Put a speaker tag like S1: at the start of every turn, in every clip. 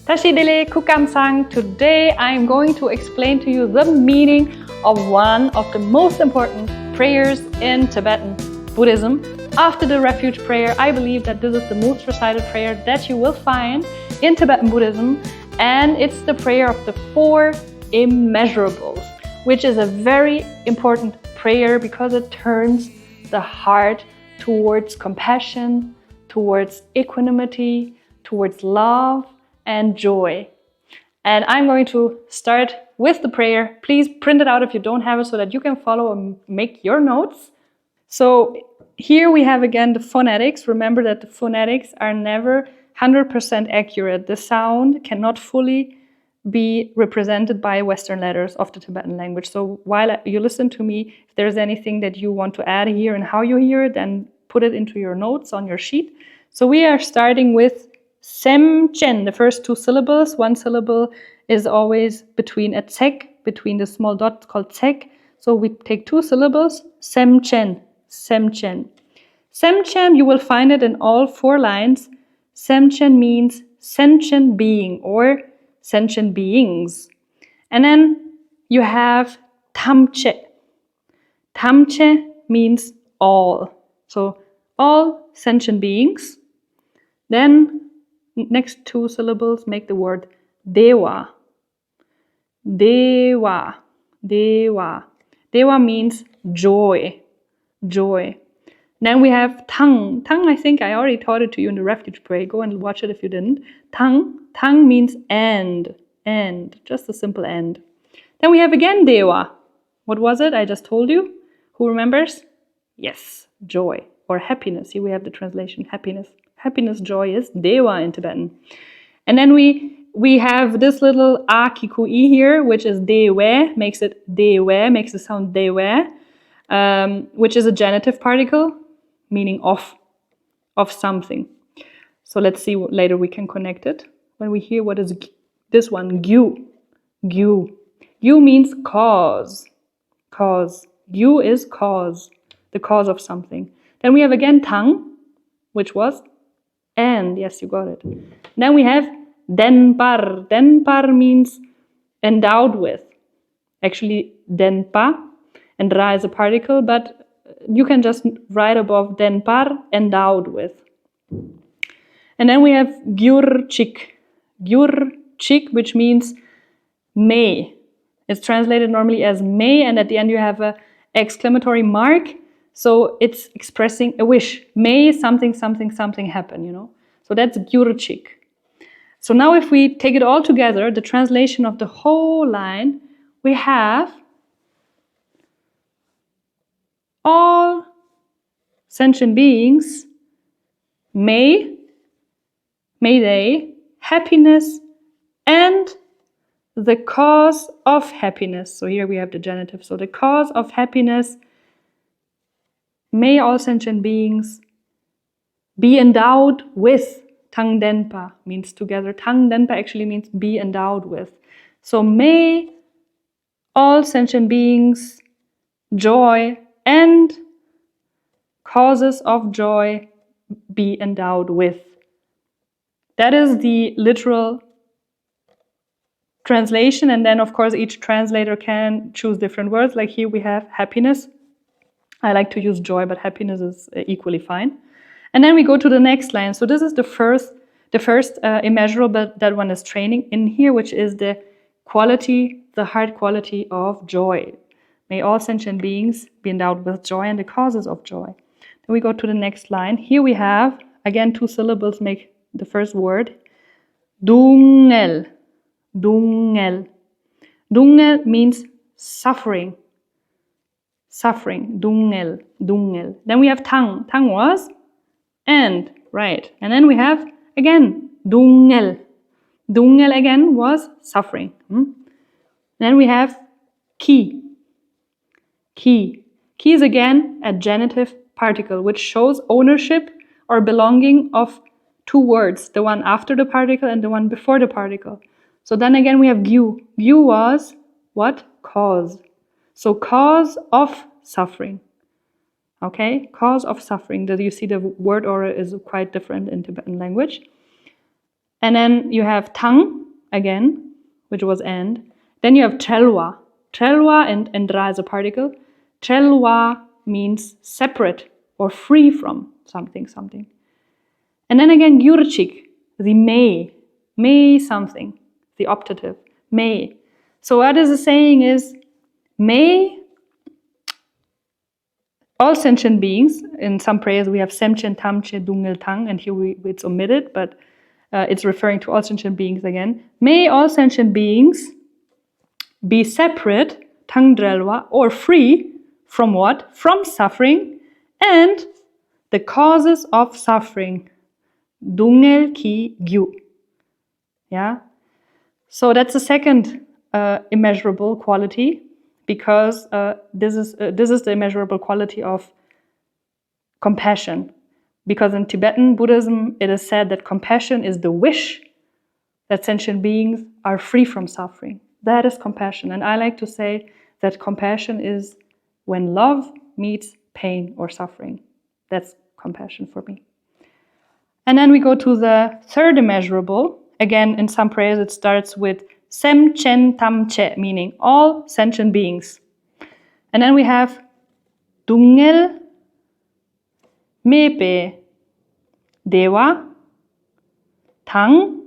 S1: Tashi dele kukamsang. Today I am going to explain to you the meaning of one of the most important prayers in Tibetan Buddhism. After the refuge prayer, I believe that this is the most recited prayer that you will find in Tibetan Buddhism, and it's the prayer of the 4 immeasurables, which is a very important prayer because it turns the heart towards compassion, towards equanimity, towards love and joy. And I'm going to start with the prayer. Please print it out if you don't have it so that you can follow and make your notes. So here we have again the phonetics. Remember that the phonetics are never 100% accurate. The sound cannot fully be represented by Western letters of the Tibetan language. So while you listen to me, if there's anything that you want to add here and how you hear it, then put it into your notes on your sheet. So we are starting with Sem Chen, the first 2 syllables. 1 syllable is always between a tsek, between the small dots called tsek. So we take 2 syllables, Sem Chen, Sem Chen. Sem Chen, you will find it in all 4 lines. Sem Chen means sentient being or sentient beings. And then you have Tamche. Tamche means all. So all sentient beings. Then next 2 syllables make the word Dewa. Dewa. Dewa. Dewa means joy. Joy. Then we have Tang. Tang, I think I already taught it to you in the refuge prayer. Go and watch it if you didn't. Tang. Tang means end. End. Just a simple end. Then we have again Dewa. What was it? I just told you. Who remembers? Yes, joy or happiness. Here we have the translation, happiness. Happiness, joy is Dewa in Tibetan. And then we have this little A Kiku I here, which is Dewe, makes it Dewe, makes the sound Dewe, which is a genitive particle, meaning of something. So let's see what later we can connect it. When we hear what is this one, Gyu. Gyu. Gyu means cause. Cause. Gyu is cause, the cause of something. Then we have again Tang, which was and. Yes, you got it. Then we have Denpar. Denpar means endowed with. Actually, Denpa and Ra is a particle, but you can just write above Denpar, endowed with. And then we have Gyurchik. Gyurchik, which means may. It's translated normally as may, and at the end you have an exclamatory mark. So it's expressing a wish. May something, something, something happen, you know. So that's Gyurchik. So now if we take it all together, the translation of the whole line, we have all sentient beings may they happiness and the cause of happiness. So here we have the genitive. So the cause of happiness, may all sentient beings be endowed with. Tang Denpa means together. Tang Denpa actually means be endowed with. So may all sentient beings joy and causes of joy be endowed with. That is the literal translation, and then of course each translator can choose different words. Like here we have happiness. I like to use joy, but happiness is equally fine. And then we go to the next line. So this is the first immeasurable that one is training in here, which is the quality, the heart quality of joy. May all sentient beings be endowed with joy and the causes of joy. Then we go to the next line. Here we have, again, 2 syllables make the first word. Dungel. Dungel. Dungel means suffering. Suffering. Dungel. Dungel. Then we have Tang. Tang was and, right. And then we have, again, Dungel. Dungel again was suffering. Then we have Ki. Ki. Ki is again a genitive particle, which shows ownership or belonging of 2 words, the one after the particle and the one before the particle. So then again we have Gyu. Gyu was what? Cause. So cause of suffering. Okay, cause of suffering. That you see the word order is quite different in Tibetan language. And then you have Tang. again, which was and. Then you have Trelwa. Trelwa and Ra is a particle. Trelwa means separate or free from something. And then again, Gyurchik, the may something, the optative, may. So what is the saying is, may all sentient beings, in some prayers we have Semchen, Tamche, Dungel, Tang, and here it's omitted, but it's referring to all sentient beings again. May all sentient beings be separate, Tang Drelwa, or free from what? From suffering and the causes of suffering. Dungel ki gyu. Yeah? So that's the second immeasurable quality, because this is the immeasurable quality of compassion. Because in Tibetan Buddhism, it is said that compassion is the wish that sentient beings are free from suffering. That is compassion. And I like to say that compassion is when love meets pain or suffering. That's compassion for me. And then we go to the third immeasurable. Again, in some prayers, it starts with Sem Chen Tam Che, meaning all sentient beings. And then we have Dungel Mepe Dewa Tang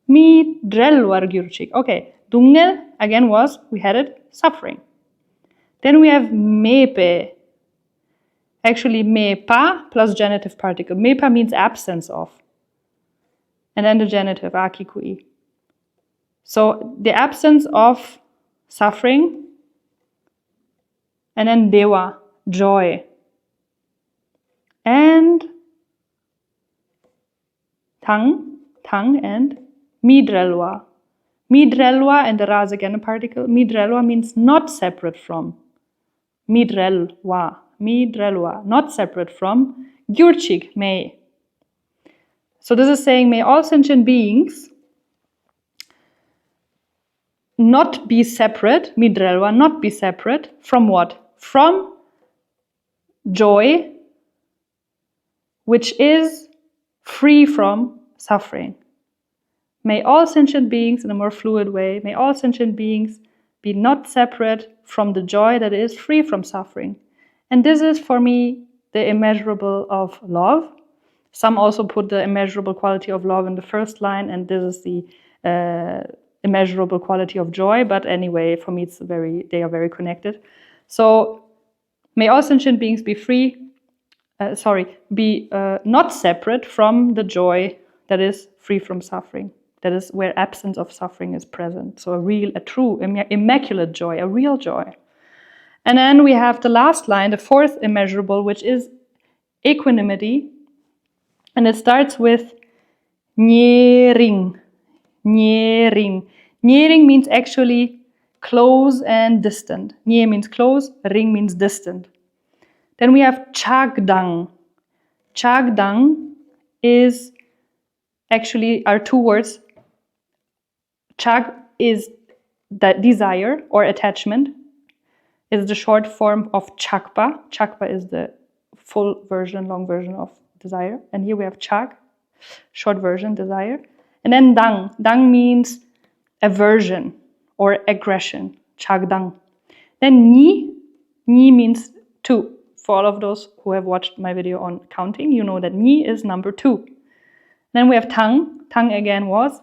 S1: Mi Drelwar Gyurchik. Okay, Dungel again we had it, suffering. Then we have Mepe. Actually, mepa plus genitive particle. Mepa means absence of. And then the genitive, akikui. So the absence of suffering. And then dewa, joy. And tang and midrelwa. Midrelwa, and the ra is again a particle. Midrelwa means not separate from. Midrelwa, not separate from. Gyurchik, may. So this is saying, may all sentient beings not be separate, midrelwa, not be separate from what? From joy, which is free from suffering. May all sentient beings, in a more fluid way, may all sentient beings be not separate from the joy that is free from suffering. And this is, for me, the immeasurable of love. Some also put the immeasurable quality of love in the first line, and this is the immeasurable quality of joy. But anyway, for me, they are very connected. So, may all sentient beings be not separate from the joy that is free from suffering. That is where absence of suffering is present. So a true, immaculate joy, a real joy. And then we have the last line, the fourth immeasurable, which is equanimity. And it starts with nyering. Nyering. Nyering means actually close and distant. Nye means close, ring means distant. Then we have chagdang. Chagdang are two words. Chag is that desire or attachment. Is the short form of chakpa. Chakpa is the long version of desire. And here we have chag, short version, desire. And then dang. Dang means aversion or aggression. Chagdang. Then ni means two. For all of those who have watched my video on counting, you know that ni is number 2. Then we have tang. Tang again was,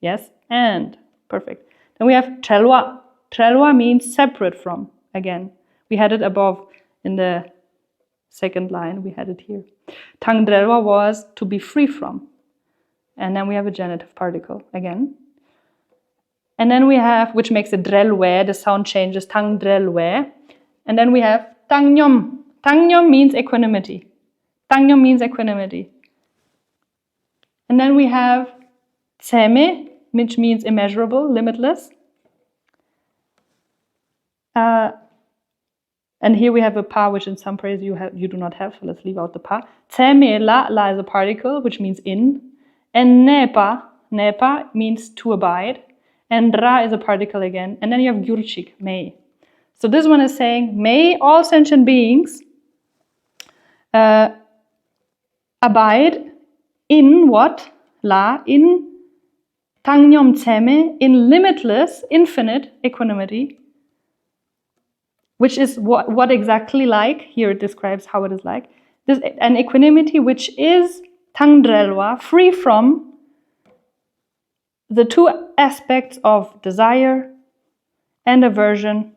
S1: yes, and. Perfect. Then we have trelwa. Trelwa means separate from. Again, we had it above in the second line. We had it here. Tang drelwa was to be free from. And then we have a genitive particle again. And then we have, which makes it drelwe, the sound changes, tang drelwe. And then we have tangnyom. Tangnyom means equanimity. Tangnyom means equanimity. And then we have tseme, which means immeasurable, limitless. And here we have a pa, which in some prayers you do not have, so let's leave out the pa. Tseme, la is a particle, which means in. And nepa means to abide. And ra is a particle again. And then you have gyurchik, may. So this one is saying, may all sentient beings abide in what? La, in Tangnyeom tseme, in limitless, infinite equanimity, which is what exactly like. Here it describes how it is like. This an equanimity which is tangdrelwa, free from the two aspects of desire and aversion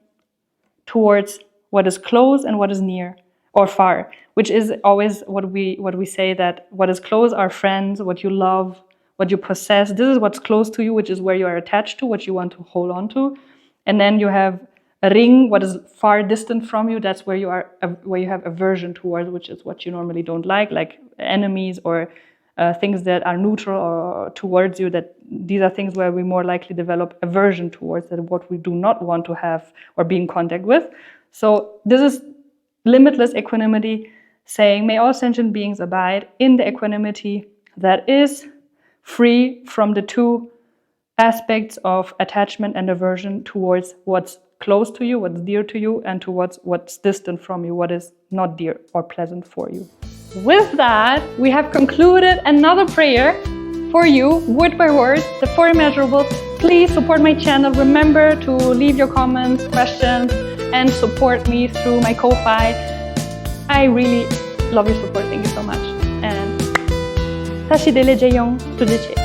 S1: towards what is close and what is near or far, which is always what we say, that what is close are friends, what you love, what you possess. This is what's close to you, which is where you are attached to, what you want to hold on to. And then you have a ring, what is far distant from you. That's where you have aversion towards, which is what you normally don't like enemies or things that are neutral or towards you. That these are things where we more likely develop aversion towards, that what we do not want to have or be in contact with. So this is limitless equanimity, saying, may all sentient beings abide in the equanimity that is free from the two aspects of attachment and aversion towards what's close to you, what's dear to you, and towards what's distant from you, what is not dear or pleasant for you. With that, we have concluded another prayer for you, word by word, the 4 immeasurables. Please support my channel. Remember to leave your comments, questions, and support me through my Ko-Fi. I really love your support. Thank you so much. And 다시 내려제용 두드제.